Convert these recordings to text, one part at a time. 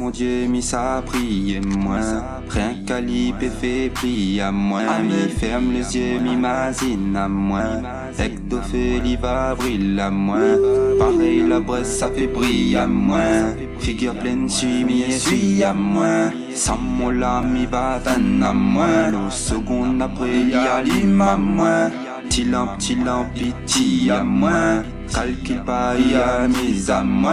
mon Dieu, mi ça prie moi. Rien qu'à l'ipé fait pli à moi. Mi ferme les yeux, mi mazine à moi. Ecto fait va brille à moi. Pareil la Bresse ça fait brille à moi. Figure pleine suis mi essuie à moi. Sans mon la mi va à moi. Le second après y a l'ima à moi. Petit lamp, pitié à moi. Calcule pas y a mise à moi.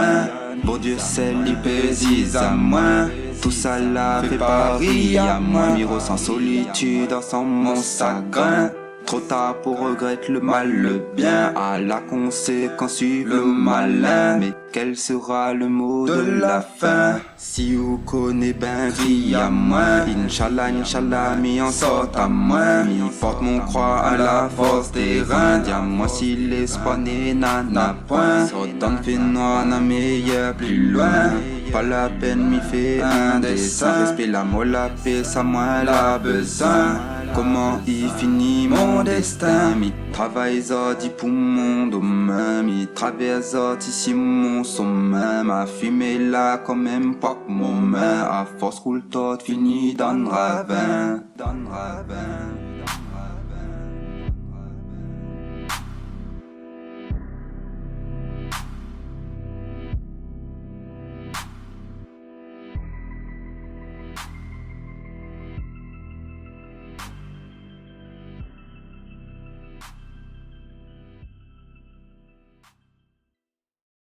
Bon Dieu c'est l'hypésis à moi. Tout ça là fait Paris à moi. Miro sans solitude, sans mon chagrin. Trop tard pour regretter le mal, le bien. À la conséquence suivre le malin. Mais quel sera le mot de la fin? Si vous connaissez ben, crie à moi. Inch'Allah, Inch'Allah, mi en sort à moi. Mi porte mon croix à la force des reins. Dis-moi si l'espoir n'est n'a point. Sortant fait noir, n'a meilleur plus loin. Pas la peine, mi fait un dessin. Respect la mort, la paix, ça moi la besoin. Comment y finit mon destin? Mi travaille dit pour mon domaine. Mi traverse ici mon sommeil. Ma fumée là quand même pas que mon main. À force roule tot fini dans le ravin.